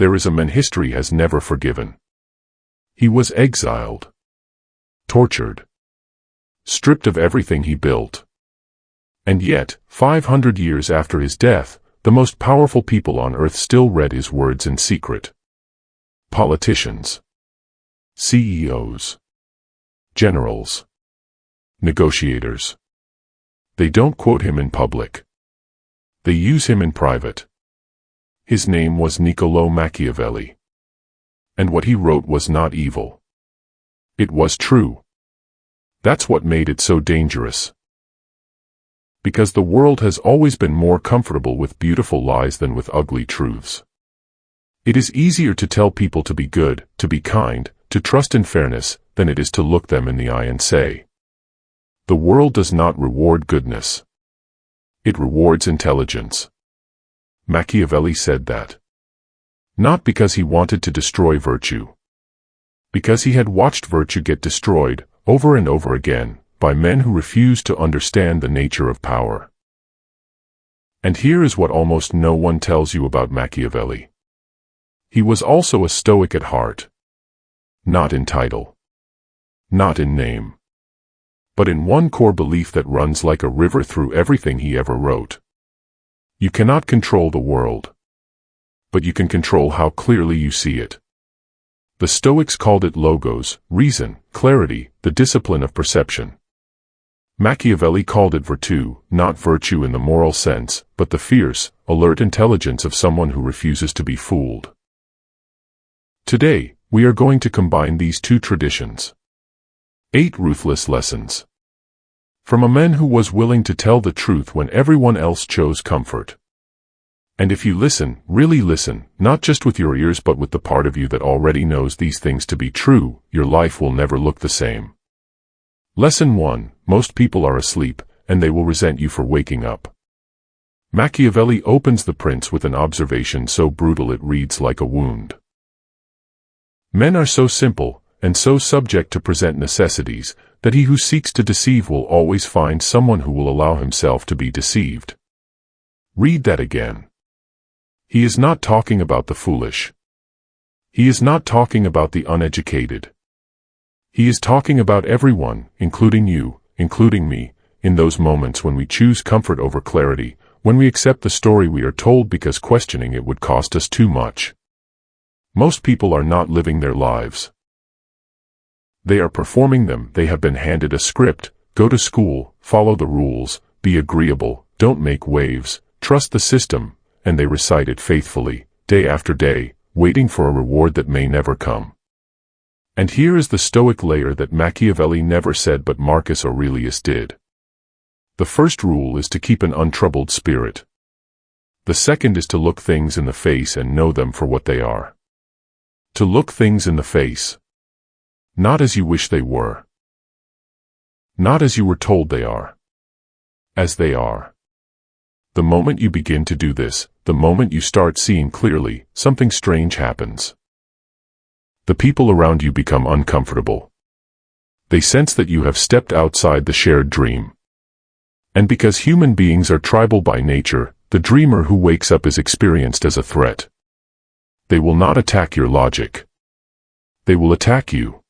There is a man history has never forgiven. He was exiled, tortured, stripped of everything he built. And yet, 500 years after his death, the most powerful people on earth still read his words in secret. Politicians, CEOs, generals, negotiators. They don't quote him in public. They use him in private. His name was Niccolò Machiavelli. And what he wrote was not evil. It was true. That's what made it so dangerous. Because the world has always been more comfortable with beautiful lies than with ugly truths. It is easier to tell people to be good, to be kind, to trust in fairness, than it is to look them in the eye and say, "The world does not reward goodness. It rewards intelligence." Machiavelli said that. Not because he wanted to destroy virtue. Because he had watched virtue get destroyed, over and over again, by men who refused to understand the nature of power. And here is what almost no one tells you about Machiavelli. He was also a Stoic at heart. Not in title. Not in name. But in one core belief that runs like a river through everything he ever wrote. You cannot control the world. But you can control how clearly you see it. The Stoics called it logos, reason, clarity, the discipline of perception. Machiavelli called it virtù, not virtue in the moral sense, but the fierce, alert intelligence of someone who refuses to be fooled. Today, we are going to combine these two traditions. 8 ruthless lessons. From a man who was willing to tell the truth when everyone else chose comfort. And if you listen, really listen, not just with your ears but with the part of you that already knows these things to be true, your life will never look the same. Lesson 1. Most people are asleep, and they will resent you for waking up. Machiavelli opens the Prince with an observation so brutal it reads like a wound. Men are so simple, and so subject to present necessities, that he who seeks to deceive will always find someone who will allow himself to be deceived. Read that again. He is not talking about the foolish. He is not talking about the uneducated. He is talking about everyone, including you, including me, in those moments when we choose comfort over clarity, when we accept the story we are told because questioning it would cost us too much. Most people are not living their lives. They are performing them. They have been handed a script: go to school, follow the rules, be agreeable, don't make waves, trust the system, and they recite it faithfully, day after day, waiting for a reward that may never come. And here is the Stoic layer that Machiavelli never said but Marcus Aurelius did. The first rule is to keep an untroubled spirit. The second is to look things in the face and know them for what they are. To look things in the face. Not as you wish they were. Not as you were told they are. As they are. The moment you begin to do this, the moment you start seeing clearly, something strange happens. The people around you become uncomfortable. They sense that you have stepped outside the shared dream. And because human beings are tribal by nature, the dreamer who wakes up is experienced as a threat. They will not attack your logic. They will attack you.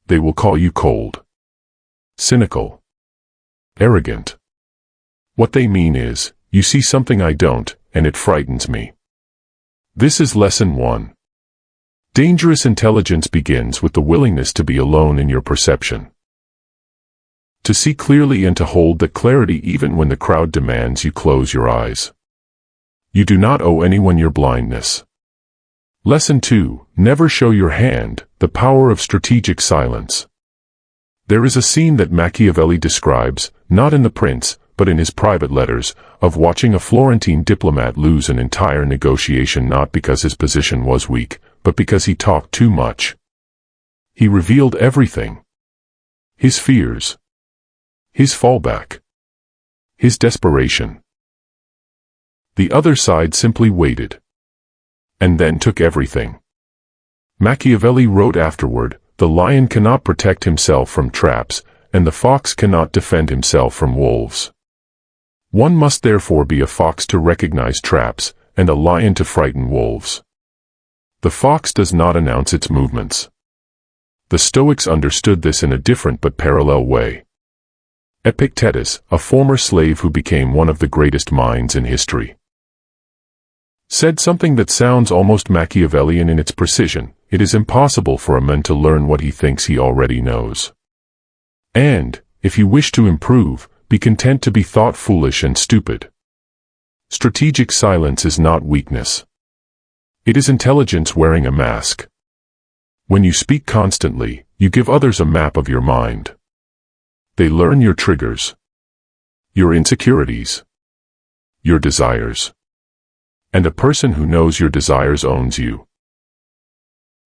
They will call you cold, cynical, arrogant. What they mean is, you see something I don't, and it frightens me. This is lesson 1. Dangerous intelligence begins with the willingness to be alone in your perception. To see clearly and to hold that clarity even when the crowd demands you close your eyes. You do not owe anyone your blindness. Lesson 2. Never show your hand, the power of strategic silence. There is a scene that Machiavelli describes, not in The Prince, but in his private letters, of watching a Florentine diplomat lose an entire negotiation not because his position was weak, but because he talked too much. He revealed everything. His fears. His fallback. His desperation. The other side simply waited. And then took everything. Machiavelli wrote afterward, "The lion cannot protect himself from traps, and the fox cannot defend himself from wolves. One must therefore be a fox to recognize traps, and a lion to frighten wolves." The fox does not announce its movements. The Stoics understood this in a different but parallel way. Epictetus, a former slave who became one of the greatest minds in history, said something that sounds almost Machiavellian in its precision: it is impossible for a man to learn what he thinks he already knows. And, if you wish to improve, be content to be thought foolish and stupid. Strategic silence is not weakness. It is intelligence wearing a mask. When you speak constantly, you give others a map of your mind. They learn your triggers, your insecurities, your desires. And a person who knows your desires owns you.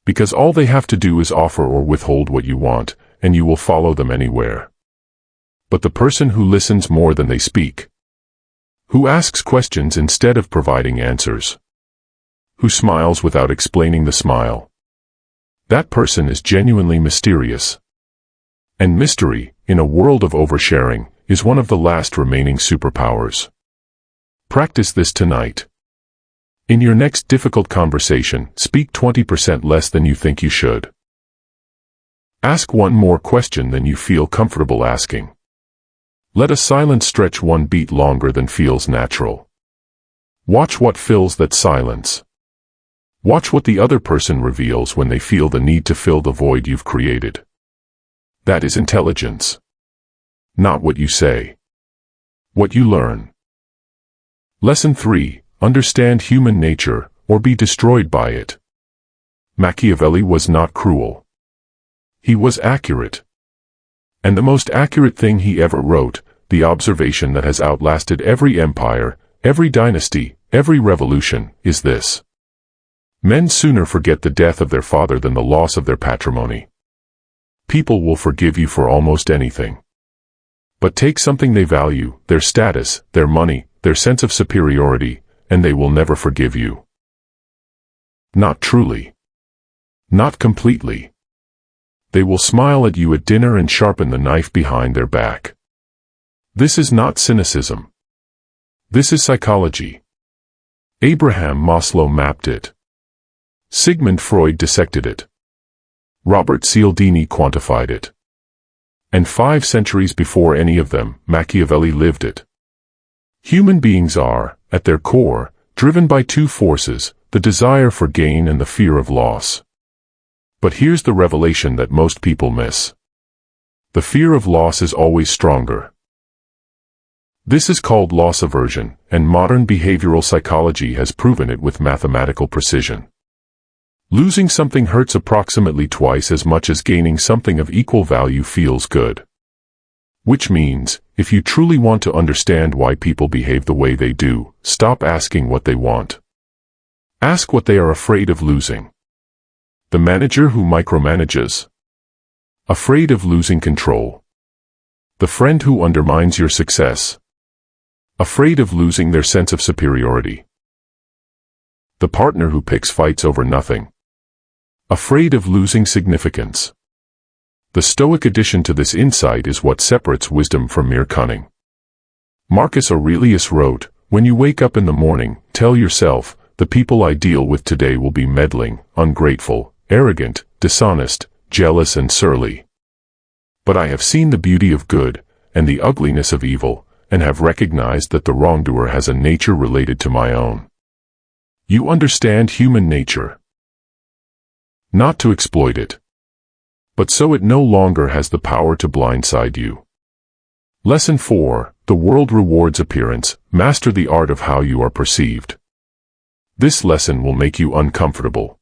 Because all they have to do is offer or withhold what you want, and you will follow them anywhere. But the person who listens more than they speak, who asks questions instead of providing answers, who smiles without explaining the smile, that person is genuinely mysterious. And mystery, in a world of oversharing, is one of the last remaining superpowers. Practice this tonight. In your next difficult conversation, speak 20% less than you think you should. Ask one more question than you feel comfortable asking. Let a silence stretch one beat longer than feels natural. Watch what fills that silence. Watch what the other person reveals when they feel the need to fill the void you've created. That is intelligence. Not what you say. What you learn. Lesson 3. Understand human nature, or be destroyed by it. Machiavelli was not cruel. He was accurate. And the most accurate thing he ever wrote, the observation that has outlasted every empire, every dynasty, every revolution, is this: men sooner forget the death of their father than the loss of their patrimony. People will forgive you for almost anything. But take something they value, their status, their money, their sense of superiority, and they will never forgive you. Not truly. Not completely. They will smile at you at dinner and sharpen the knife behind their back. This is not cynicism. This is psychology. Abraham Maslow mapped it. Sigmund Freud dissected it. Robert Cialdini quantified it. And 5 centuries before any of them, Machiavelli lived it. Human beings are, at their core, driven by 2 forces, the desire for gain and the fear of loss. But here's the revelation that most people miss. The fear of loss is always stronger. This is called loss aversion, and modern behavioral psychology has proven it with mathematical precision. Losing something hurts approximately twice as much as gaining something of equal value feels good. Which means, if you truly want to understand why people behave the way they do, stop asking what they want. Ask what they are afraid of losing. The manager who micromanages. Afraid of losing control. The friend who undermines your success. Afraid of losing their sense of superiority. The partner who picks fights over nothing. Afraid of losing significance. The Stoic addition to this insight is what separates wisdom from mere cunning. Marcus Aurelius wrote, "When you wake up in the morning, tell yourself, the people I deal with today will be meddling, ungrateful, arrogant, dishonest, jealous and surly. But I have seen the beauty of good, and the ugliness of evil, and have recognized that the wrongdoer has a nature related to my own." You understand human nature. Not to exploit it, but so it no longer has the power to blindside you. Lesson 4. The world rewards appearance. Master the art of how you are perceived. This lesson will make you uncomfortable,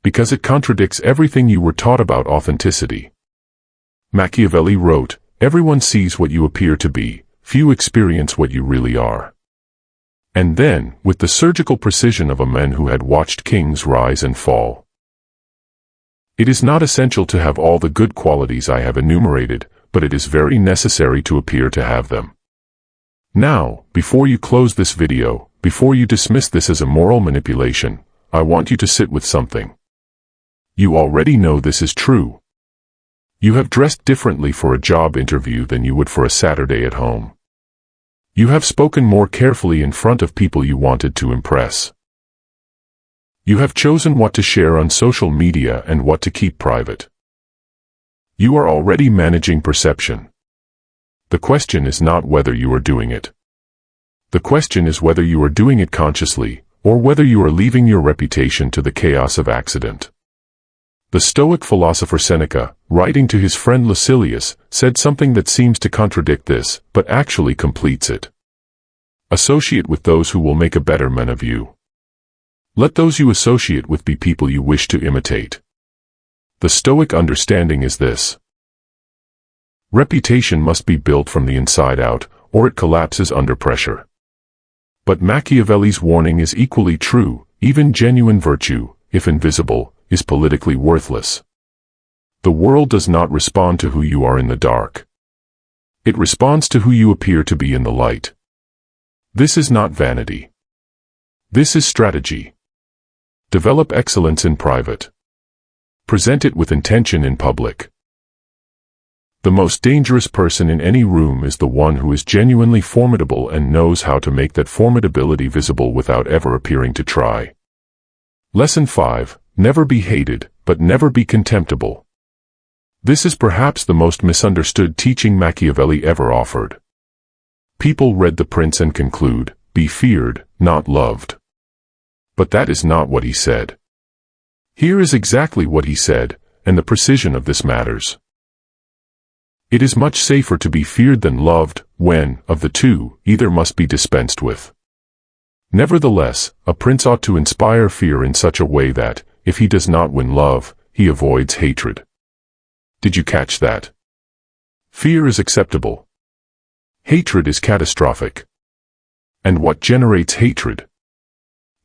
because it contradicts everything you were taught about authenticity. Machiavelli wrote, "Everyone sees what you appear to be, few experience what you really are." And then, with the surgical precision of a man who had watched kings rise and fall, it is not essential to have all the good qualities I have enumerated, but it is very necessary to appear to have them. Now, before you close this video, before you dismiss this as a moral manipulation, I want you to sit with something. You already know this is true. You have dressed differently for a job interview than you would for a Saturday at home. You have spoken more carefully in front of people you wanted to impress. You have chosen what to share on social media and what to keep private. You are already managing perception. The question is not whether you are doing it. The question is whether you are doing it consciously, or whether you are leaving your reputation to the chaos of accident. The Stoic philosopher Seneca, writing to his friend Lucilius, said something that seems to contradict this, but actually completes it. Associate with those who will make a better man of you. Let those you associate with be people you wish to imitate. The Stoic understanding is this. Reputation must be built from the inside out, or it collapses under pressure. But Machiavelli's warning is equally true. Even genuine virtue, if invisible, is politically worthless. The world does not respond to who you are in the dark. It responds to who you appear to be in the light. This is not vanity. This is strategy. Develop excellence in private. Present it with intention in public. The most dangerous person in any room is the one who is genuinely formidable and knows how to make that formidability visible without ever appearing to try. Lesson 5. Never be hated, but never be contemptible. This is perhaps the most misunderstood teaching Machiavelli ever offered. People read The Prince and conclude, be feared, not loved. But that is not what he said. Here is exactly what he said, and the precision of this matters. It is much safer to be feared than loved, when, of the two, either must be dispensed with. Nevertheless, a prince ought to inspire fear in such a way that, if he does not win love, he avoids hatred. Did you catch that? Fear is acceptable. Hatred is catastrophic. And what generates hatred?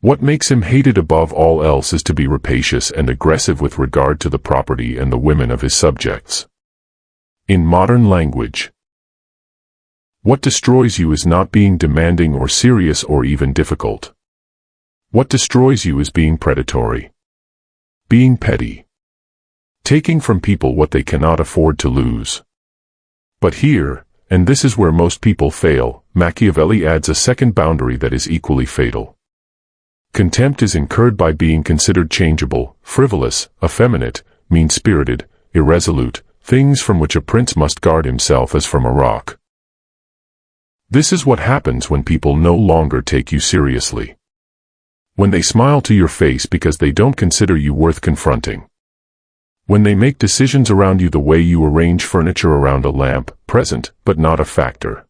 What makes him hated above all else is to be rapacious and aggressive with regard to the property and the women of his subjects. In modern language, what destroys you is not being demanding or serious or even difficult. What destroys you is being predatory, being petty, taking from people what they cannot afford to lose. But here, and this is where most people fail, Machiavelli adds a second boundary that is equally fatal. Contempt is incurred by being considered changeable, frivolous, effeminate, mean-spirited, irresolute, things from which a prince must guard himself as from a rock. This is what happens when people no longer take you seriously. When they smile to your face because they don't consider you worth confronting. When they make decisions around you the way you arrange furniture around a lamp, present, but not a factor.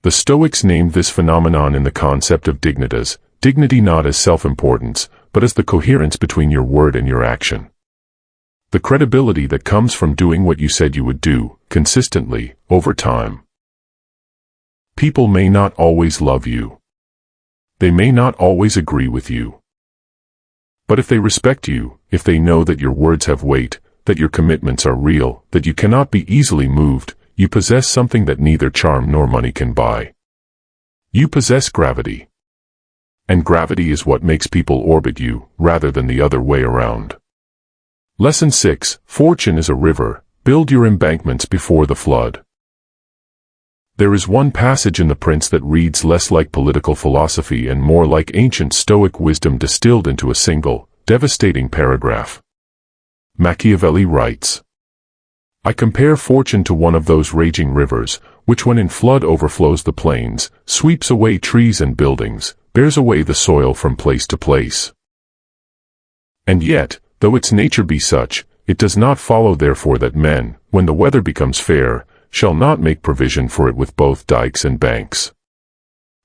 The Stoics named this phenomenon in the concept of dignitas, dignity not as self-importance, but as the coherence between your word and your action. The credibility that comes from doing what you said you would do, consistently, over time. People may not always love you. They may not always agree with you. But if they respect you, if they know that your words have weight, that your commitments are real, that you cannot be easily moved, you possess something that neither charm nor money can buy. You possess gravity. And gravity is what makes people orbit you, rather than the other way around. Lesson 6. Fortune is a river. Build your embankments before the flood. There is one passage in The Prince that reads less like political philosophy and more like ancient Stoic wisdom distilled into a single, devastating paragraph. Machiavelli writes, I compare fortune to one of those raging rivers, which when in flood overflows the plains, sweeps away trees and buildings, bears away the soil from place to place. And yet, though its nature be such, it does not follow therefore that men, when the weather becomes fair, shall not make provision for it with both dikes and banks.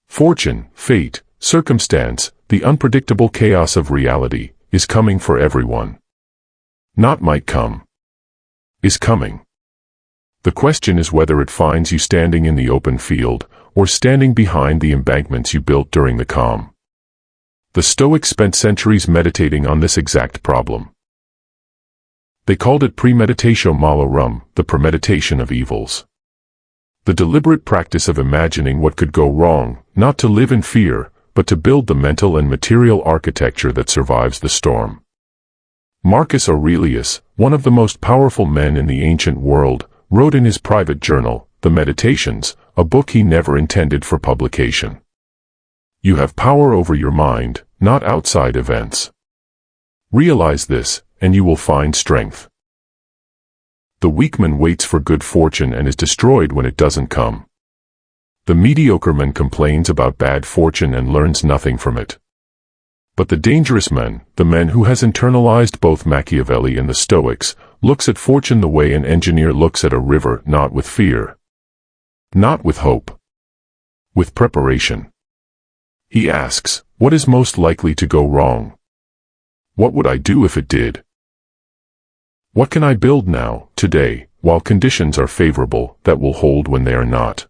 Fortune, fate, circumstance, the unpredictable chaos of reality, is coming for everyone. Not might come. Is coming. The question is whether it finds you standing in the open field, or standing behind the embankments you built during the calm. The Stoics spent centuries meditating on this exact problem. They called it premeditatio malorum, the premeditation of evils. The deliberate practice of imagining what could go wrong, not to live in fear, but to build the mental and material architecture that survives the storm. Marcus Aurelius, one of the most powerful men in the ancient world, wrote in his private journal, The Meditations, a book he never intended for publication. You have power over your mind, not outside events. Realize this, and you will find strength. The weak man waits for good fortune and is destroyed when it doesn't come. The mediocre man complains about bad fortune and learns nothing from it. But the dangerous man, the man who has internalized both Machiavelli and the Stoics, looks at fortune the way an engineer looks at a river, not with fear, not with hope, with preparation. He asks, what is most likely to go wrong? What would I do if it did? What can I build now, today, while conditions are favorable, that will hold when they are not?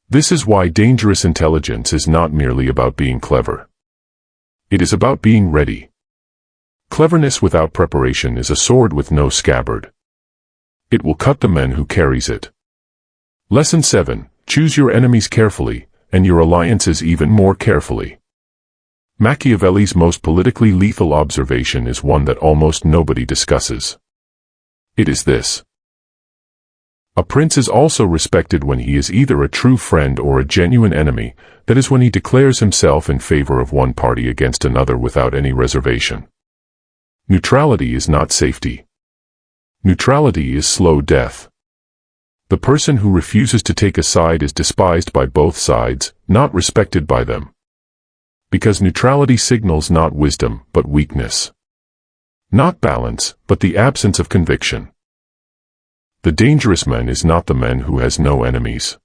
This is why dangerous intelligence is not merely about being clever. It is about being ready. Cleverness without preparation is a sword with no scabbard. It will cut the man who carries it. Lesson 7. Choose your enemies carefully, and your alliances even more carefully. Machiavelli's most politically lethal observation is one that almost nobody discusses. It is this. A prince is also respected when he is either a true friend or a genuine enemy, that is when he declares himself in favor of one party against another without any reservation. Neutrality is not safety. Neutrality is slow death. The person who refuses to take a side is despised by both sides, not respected by them. Because neutrality signals not wisdom, but weakness. Not balance, but the absence of conviction. The dangerous man is not the man who has no enemies.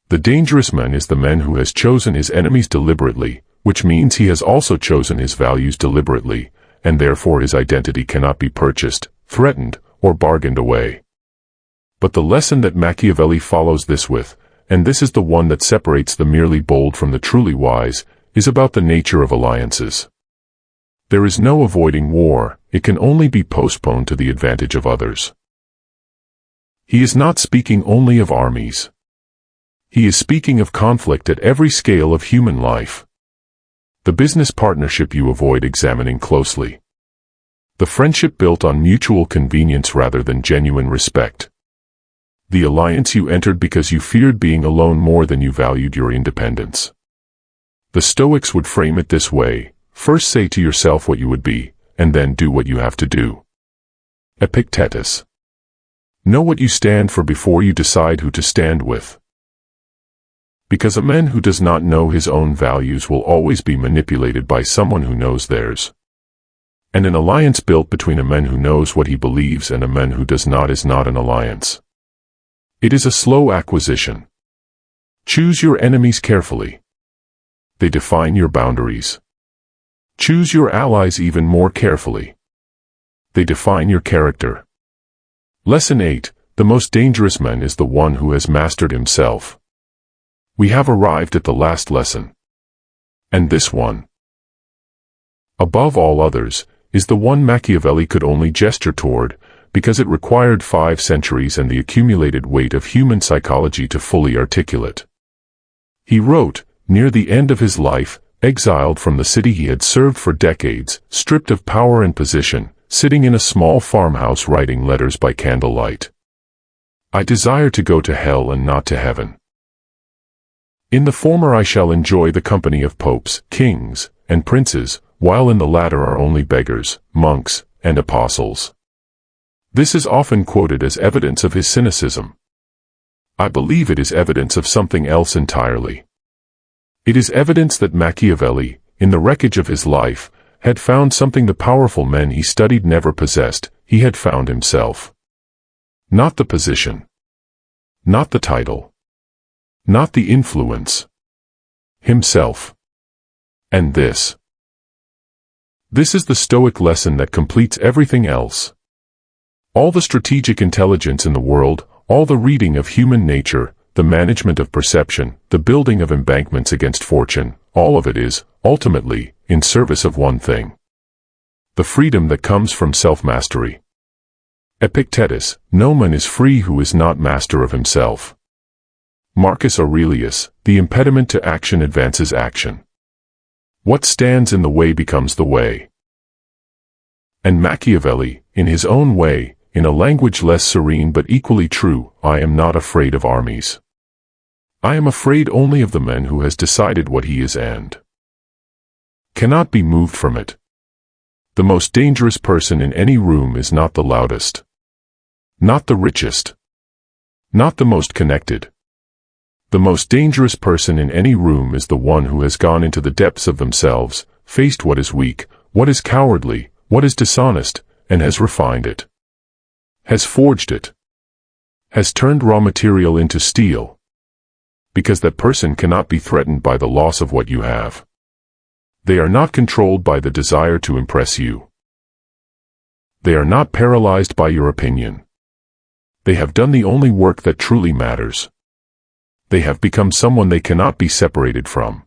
The dangerous man is the man who has chosen his enemies deliberately, which means he has also chosen his values deliberately, and therefore his identity cannot be purchased, threatened, or bargained away. But the lesson that Machiavelli follows this with, and this is the one that separates the merely bold from the truly wise, is about the nature of alliances. There is no avoiding war, it can only be postponed to the advantage of others. He is not speaking only of armies. He is speaking of conflict at every scale of human life. The business partnership you avoid examining closely. The friendship built on mutual convenience rather than genuine respect. The alliance you entered because you feared being alone more than you valued your independence. The Stoics would frame it this way: first say to yourself what you would be, and then do what you have to do. Epictetus. Know what you stand for before you decide who to stand with. Because a man who does not know his own values will always be manipulated by someone who knows theirs. And an alliance built between a man who knows what he believes and a man who does not is not an alliance. It is a slow acquisition. Choose your enemies carefully. They define your boundaries. Choose your allies even more carefully. They define your character. Lesson 8. The most dangerous man is the one who has mastered himself. We have arrived at the last lesson. And this one, above all others, is the one Machiavelli could only gesture toward, because it required 5 centuries and the accumulated weight of human psychology to fully articulate. He wrote, near the end of his life, exiled from the city he had served for decades, stripped of power and position, sitting in a small farmhouse writing letters by candlelight. I desire to go to hell and not to heaven. In the former I shall enjoy the company of popes, kings, and princes, while in the latter are only beggars, monks, and apostles. This is often quoted as evidence of his cynicism. I believe it is evidence of something else entirely. It is evidence that Machiavelli, in the wreckage of his life, had found something the powerful men he studied never possessed. He had found himself. Not the position. Not the title. Not the influence. Himself. And this. This is the Stoic lesson that completes everything else. All the strategic intelligence in the world, all the reading of human nature, the management of perception, the building of embankments against fortune, all of it is, ultimately, in service of one thing. The freedom that comes from self-mastery. Epictetus, no man is free who is not master of himself. Marcus Aurelius, the impediment to action advances action. What stands in the way becomes the way. And Machiavelli, in his own way, in a language less serene but equally true, I am not afraid of armies. I am afraid only of the man who has decided what he is and cannot be moved from it. The most dangerous person in any room is not the loudest, not the richest, not the most connected. The most dangerous person in any room is the one who has gone into the depths of themselves, faced what is weak, what is cowardly, what is dishonest, and has refined it, has forged it, has turned raw material into steel. Because that person cannot be threatened by the loss of what you have. They are not controlled by the desire to impress you. They are not paralyzed by your opinion. They have done the only work that truly matters. They have become someone they cannot be separated from.